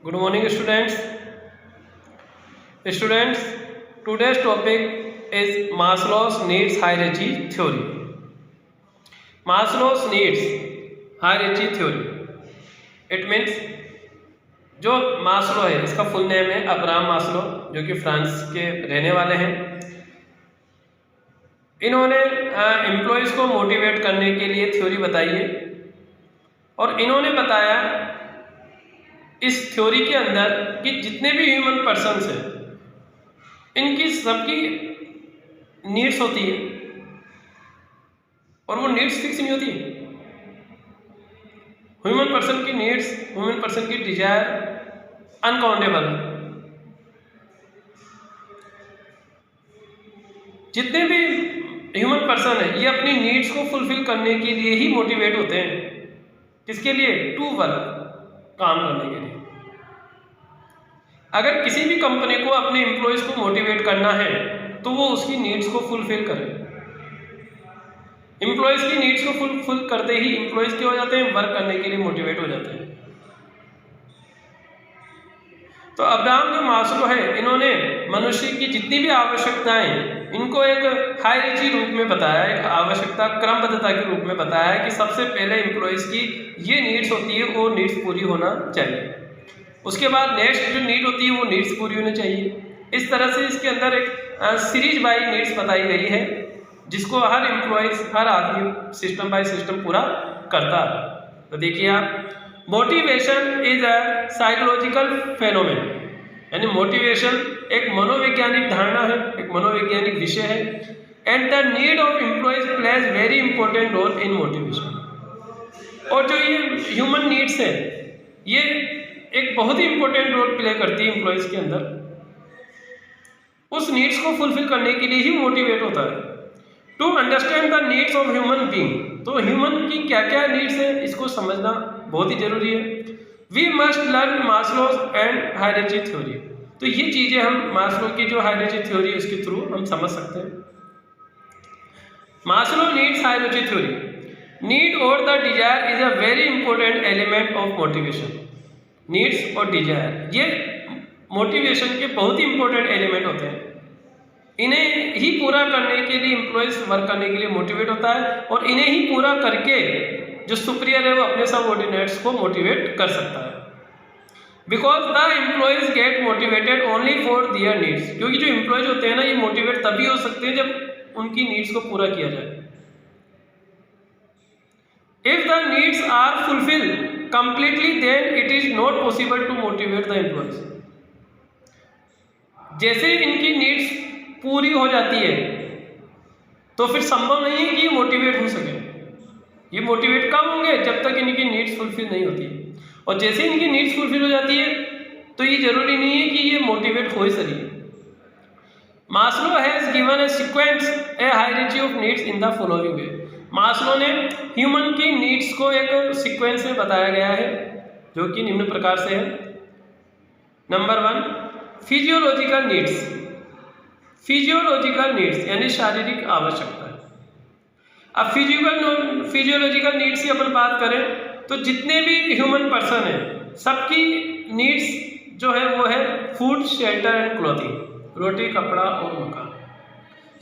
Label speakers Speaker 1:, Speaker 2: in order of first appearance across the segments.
Speaker 1: Good morning, students. Students, today's topic is Maslow's needs hierarchy theory. Maslow's needs hierarchy theory. It means जो Maslow है इसका full name है Abraham Maslow, जो कि France के रहने वाले हैं। इन्होंने एम्प्लॉयज़ को मोटिवेट करने के लिए थ्योरी बताई है और इन्होंने बताया इस थ्योरी के अंदर कि जितने भी ह्यूमन पर्सन्स हैं इनकी सबकी नीड्स होती है और वो नीड्स फिक्स नहीं होती। ह्यूमन पर्सन की नीड्स, ह्यूमन पर्सन की डिजायर अनकाउंटेबल है। जितने भी ह्यूमन पर्सन है ये अपनी नीड्स को फुलफिल करने के लिए ही मोटिवेट होते हैं। किसके लिए? टू वर्क, काम करने के लिए। अगर किसी भी कंपनी को अपने एम्प्लॉयज़ को मोटिवेट करना है तो वो उसकी नीड्स को फुलफिल करे। एम्प्लॉयज़ की नीड्स को फुलफिल करते ही एम्प्लॉयज़ क्या हो जाते हैं? वर्क करने के लिए मोटिवेट हो जाते हैं। तो अब्राहम जो मास्लो है इन्होंने मनुष्य की जितनी भी आवश्यकताएं इनको एक हायरार्की रूप में बताया, एक आवश्यकता क्रमबद्धता के रूप में बताया है कि सबसे पहले एम्प्लॉयज़ की ये नीड्स होती है, वो नीड्स पूरी होना चाहिए। उसके बाद नेक्स्ट जो नीड होती है वो नीड्स पूरी होनी चाहिए। इस तरह से इसके अंदर एक सीरीज बाई नीड्स बताई गई है जिसको हर एम्प्लॉयज़, हर आदमी सिस्टम बाय सिस्टम पूरा करता है। तो देखिए आप, मोटिवेशन इज अ साइकोलॉजिकल फेनोमेन, यानी मोटिवेशन एक मनोवैज्ञानिक धारणा है, एक मनोवैज्ञानिक विषय है। And the need of employees plays very important role in motivation. और जो ये ह्यूमन नीड्स है ये एक बहुत ही इंपॉर्टेंट रोल प्ले करती है एम्प्लॉयज के अंदर। उस नीड्स को फुलफिल करने के लिए ही मोटिवेट होता है। To understand the needs of human being, तो ह्यूमन की क्या क्या नीड्स है इसको समझना बहुत ही जरूरी है। We must learn Maslow's and hierarchy theory, तो ये चीजें हम मास्लो की जो हायरार्की थ्योरी है उसके थ्रू हम समझ सकते हैं। Maslow needs hierarchy theory, need और the desire is a very important element of motivation. Needs और डिजायर ये मोटिवेशन के बहुत ही इंपॉर्टेंट एलिमेंट होते हैं। इन्हें ही पूरा करने के लिए एम्प्लॉयज वर्क करने के लिए मोटिवेट होता है और इन्हें ही पूरा करके जो सुपीरियर है वो अपने सबऑर्डिनेट्स को मोटिवेट कर सकता है। Because the employees get motivated only for their needs, क्योंकि जो एम्प्लॉयज होते हैं ना ये मोटिवेट तभी हो सकते हैं जब उनकी नीड्स को पूरा किया जाए। If the needs are fulfilled completely then it is not possible to motivate the employees। जैसे इनकी नीड्स पूरी हो जाती है तो फिर संभव नहीं है कि ये मोटिवेट हो सके। ये मोटिवेट कब होंगे? जब तक इनकी नीड्स फुलफिल नहीं होती है। और जैसे इनकी नीड्स फुलफिल हो जाती है तो ये जरूरी नहीं है कि ये मोटिवेट हो ही सके। Maslow has given A sequence A hierarchy of needs in the following way. Maslow ने ह्यूमन की नीड्स को एक सीक्वेंस में बताया गया है जो कि निम्न प्रकार से है। Number 1, physiological needs. Physiological needs यानी शारीरिक आवश्यकता। अब फिजियोलॉजिकल नीड्स की अपन बात करें तो जितने भी ह्यूमन पर्सन हैं सबकी नीड्स जो है वो है फूड, शेल्टर एंड क्लोथिंग, रोटी, कपड़ा और मकान।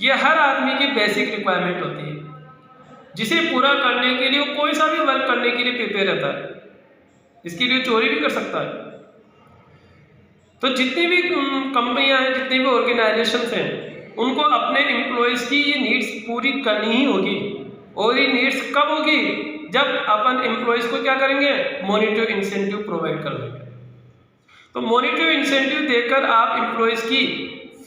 Speaker 1: ये हर आदमी की बेसिक रिक्वायरमेंट होती है जिसे पूरा करने के लिए वो कोई सा भी वर्क करने के लिए प्रिपेयर रहता है। इसके लिए चोरी भी कर सकता है। तो जितनी भी कंपनियां हैं, जितनी भी ऑर्गेनाइजेशंस हैं, उनको अपने एम्प्लॉयज़ की ये नीड्स पूरी करनी ही होगी। और ये नीड्स कब होगी? जब अपन एम्प्लॉयज़ को क्या करेंगे? मॉनिटरी इंसेंटिव प्रोवाइड कर देंगे। तो मॉनिटरी इंसेंटिव देकर आप एम्प्लॉयज़ की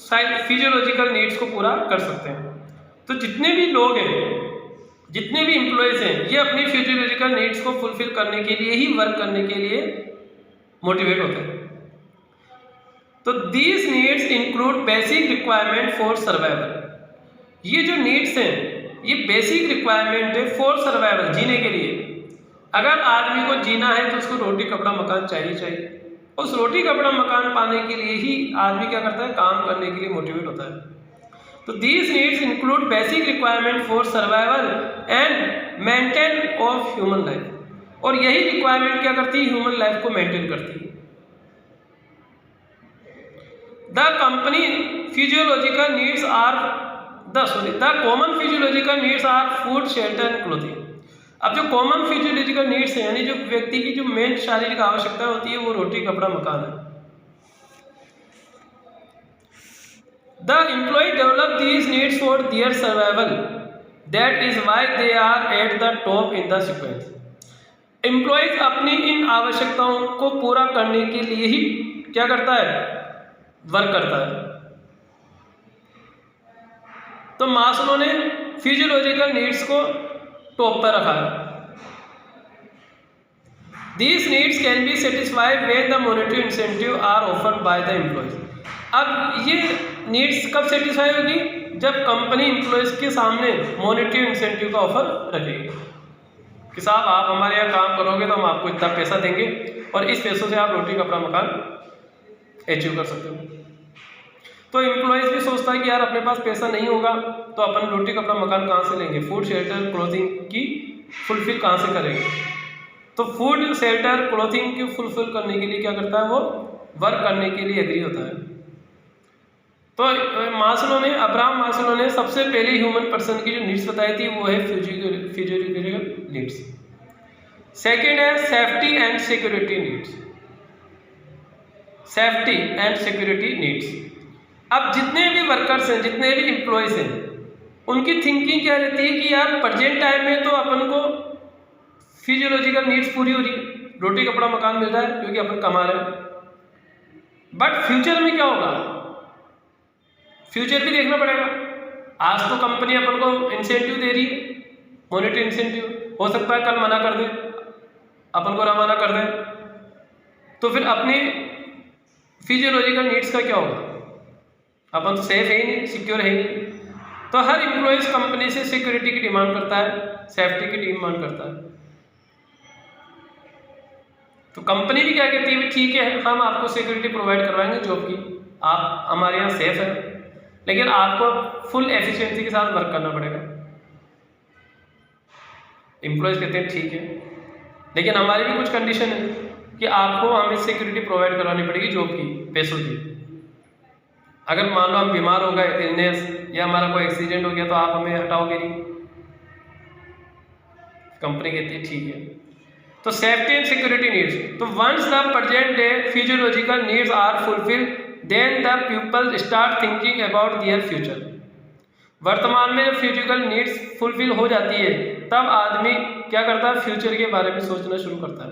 Speaker 1: फिजियोलॉजिकल नीड्स को पूरा कर सकते हैं। तो जितने भी लोग हैं, जितने भी एम्प्लॉयज़ हैं, ये अपनी फिजियोलॉजिकल नीड्स को फुलफिल करने के लिए ही वर्क करने के लिए मोटिवेट होते हैं। तो these needs include basic requirement for survival. ये जो नीड्स हैं ये बेसिक रिक्वायरमेंट है फॉर सर्वाइवल, जीने के लिए। अगर आदमी को जीना है तो उसको रोटी, कपड़ा, मकान चाहिए। उस रोटी, कपड़ा, मकान पाने के लिए ही आदमी क्या करता है? काम करने के लिए मोटिवेट होता है। तो these needs include basic requirement for survival and maintain of human life। और यही रिक्वायरमेंट क्या करती है? ह्यूमन लाइफ को मेंटेन करती है। The company physiological needs are the common physiological needs are food, shelter and clothing. अब जो कॉमन फिजियोलॉजिकल नीड्स है यानी जो व्यक्ति की जो मेन शारीरिक आवश्यकता होती है वो रोटी, कपड़ा, मकान है। The employee develop these needs for their survival, that is why they are at the top in the sequence. Employees अपनी इन आवश्यकताओं को पूरा करने के लिए ही क्या करता है, वर्क करता है। तो मास्लो ने फिजियोलॉजिकल नीड्स को टॉप पर रखा है। These needs can be satisfied when the monetary incentive are offered by the employees। अब ये नीड्स कब सेटिस्फाई होगी, जब कंपनी एम्प्लॉयज के सामने मॉनेटरी इंसेंटिव का ऑफर रखेगी कि साहब आप हमारे यहाँ काम करोगे तो हम आपको इतना पैसा देंगे और इस पैसों से आप रोटी, कपड़ा, मकान अचीव कर सकते हो। तो एम्प्लॉयज भी सोचता है कि यार अपने पास पैसा नहीं होगा तो अपन रोटी, कपड़ा, मकान कहाँ से लेंगे, फूड, शेल्टर, क्लोथिंग की फुलफिल कहाँ से करेंगे। तो फूड, शेल्टर, क्लोथिंग की फुलफिल करने के लिए क्या करता है, वो वर्क करने के लिए एग्री होता है। तो अब्राहम मास्लो ने सबसे पहले ह्यूमन पर्सन की जो नीड्स बताई थी वो है फिजियोलॉजिकल नीड्स। सेकेंड है safety and security needs. Safety and security needs. अब जितने भी वर्कर्स हैं, जितने भी एम्प्लॉयज हैं, उनकी थिंकिंग क्या रहती है कि यार प्रेजेंट टाइम में तो अपन को फिजियोलॉजिकल नीड्स पूरी हो रही है, रोटी, कपड़ा, मकान मिल रहा है क्योंकि अपन कमा रहे हैं। बट फ्यूचर में क्या होगा, फ्यूचर भी देखना पड़ेगा। आज तो कंपनी अपन को इंसेंटिव दे रही है, मॉनेटरी इंसेंटिव, हो सकता है कल मना कर दे, अपन को रवाना कर दे, तो फिर अपनी फिजियोलॉजिकल नीड्स का क्या होगा, अपन तो सेफ है ही नहीं, सिक्योर है ही नहीं। तो हर एम्प्लॉयज कंपनी से सिक्योरिटी की डिमांड करता है, सेफ्टी की डिमांड करता है। तो कंपनी भी क्या कहती है, ठीक है हम आपको सिक्योरिटी प्रोवाइड करवाएंगे जॉब की, आप हमारे यहाँ सेफ है, लेकिन आपको फुल एफिशिएंसी के साथ वर्क करना पड़ेगा। एम्प्लॉयज कहते हैं ठीक है, लेकिन हमारी भी कुछ कंडीशन है कि आपको हमें सिक्योरिटी प्रोवाइड करवानी पड़ेगी जॉब की, पैसों की। अगर मान लो हम बीमार हो गए, इलनेस या हमारा कोई एक्सीडेंट हो गया, तो आप हमें हटाओगे नहीं। कंपनी कहती है ठीक है। तो सेफ्टी एंड सिक्योरिटी नीड्स। तो once the present day physiological needs are fulfilled, then the people start thinking about their future. वर्तमान में फिजिकल नीड्स फुलफिल हो जाती है, तब आदमी क्या करता है, फ्यूचर के बारे में सोचना शुरू करता है।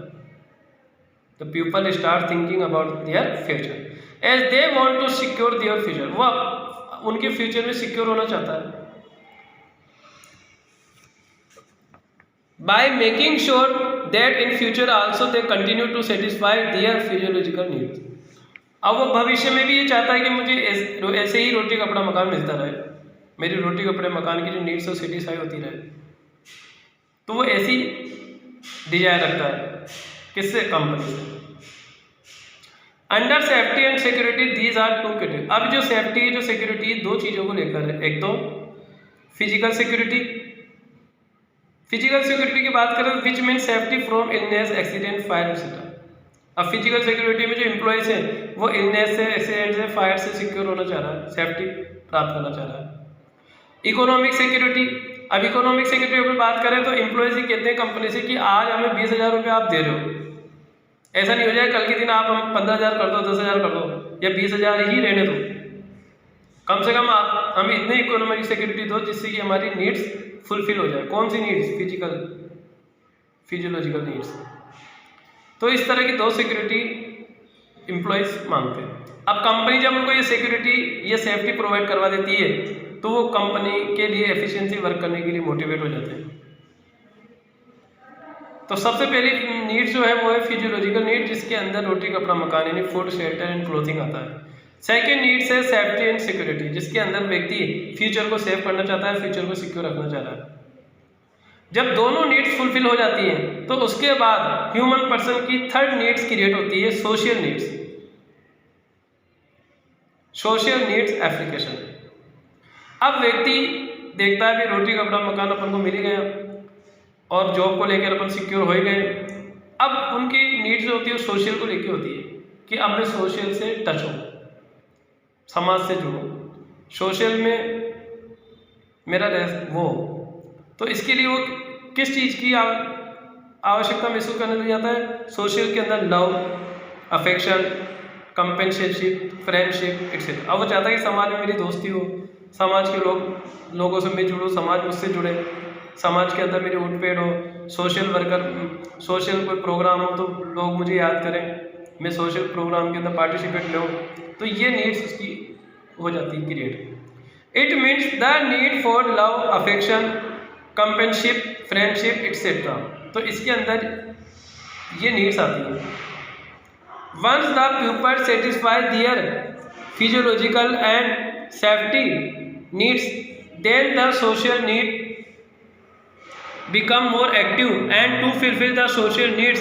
Speaker 1: The people start thinking about their future as they want to secure their future. वो उनके फ्यूचर में सिक्योर होना चाहता है। By making sure that in future also they continue to satisfy their physiological needs. अब वो भविष्य में भी ये चाहता है कि मुझे ऐसे ही रोटी, कपड़ा, मकान मिलता रहे, मेरी रोटी, कपड़े, मकान की जो नीड्स है सेटिस्फाई होती रहे। तो वो ऐसी डिजायर रखता है, किससे, कंपनी से। Under safety and security these are two category. अब जो सेफ्टी है, जो सिक्योरिटी, दो चीज़ों को लेकर है। एक तो फिजिकल सिक्योरिटी। फिजिकल सिक्योरिटी की बात करें तो which mean safety from illness, accident, fire etcetera. अब फिजिकल सिक्योरिटी में जो एम्प्लॉयज हैं वो इलनेस से, एक्सीडेंट से, फायर से सिक्योर होना चाह रहा है, सेफ्टी प्राप्त करना चाह रहा है। Economic security. अब इकोनॉमिक सिक्योरिटी पर बात करें तो एम्प्लॉयज ही कहते हैं कंपनी से कि आज हमें 20,000 रुपये आप दे रहे हो, ऐसा नहीं हो जाए कल के दिन आप हम 15,000 कर दो, 10,000 कर दो, या 20,000 ही रहने दो। कम से कम आप हमें इतने इकोनॉमिक सिक्योरिटी दो जिससे कि हमारी नीड्स फुलफिल हो जाए। कौन सी नीड्स, फिजियोलॉजिकल नीड्स। तो इस तरह की दो सिक्योरिटी एम्प्लॉयज मांगते हैं। अब कंपनी जब उनको ये सिक्योरिटी, ये सेफ्टी प्रोवाइड करवा देती है तो वो कंपनी के लिए एफिशिएंसी वर्क करने के लिए मोटिवेट हो जाते हैं। तो सबसे पहली नीड जो है वो है फिजियोलॉजिकल नीड, जिसके अंदर रोटी, कपड़ा, मकान यानी फूड, शेल्टर एंड क्लोथिंग आता है। सेकेंड नीड्स है सेफ्टी एंड सिक्योरिटी, जिसके अंदर व्यक्ति फ्यूचर को सेव करना चाहता है, फ्यूचर को सिक्योर रखना चाह रहा है। जब दोनों नीड्स फुलफिल हो जाती हैं तो उसके बाद ह्यूमन पर्सन की थर्ड नीड्स क्रिएट होती है, social needs. Social needs application. अब व्यक्ति देखता है कि रोटी, कपड़ा, मकान अपन को मिल ही गया और जॉब को लेकर अपन सिक्योर हो ही गए। अब उनकी नीड्स जो होती है सोशल को लेकर होती है कि अब मैं सोशल से टच हूँ, समाज से जुड़ूँ, सोशल में मेरा वो। तो इसके लिए वो किस चीज़ की आवश्यकता महसूस करने लग जाता है? सोशल के अंदर लव, अफेक्शन, कंपेंसेशिप, फ्रेंडशिप एक्सेट्रा। अब वो चाहता है कि समाज में मेरी दोस्ती हो, समाज के लोगों से मैं जुड़ूँ, समाज मुझसे जुड़े, समाज के अंदर मेरी उठपेड़ हो, सोशल वर्कर, सोशल कोई प्रोग्राम हो तो लोग मुझे याद करें, मैं सोशल प्रोग्राम के अंदर पार्टिसिपेट लूँ। तो ये नीड्स उसकी हो जाती है create. It means the need for love, affection, companionship, friendship etcetera. तो इसके अंदर ये नीड्स आती हैं। Once the people satisfy their physiological and safety needs, then the social need become more active, and to fulfill the social needs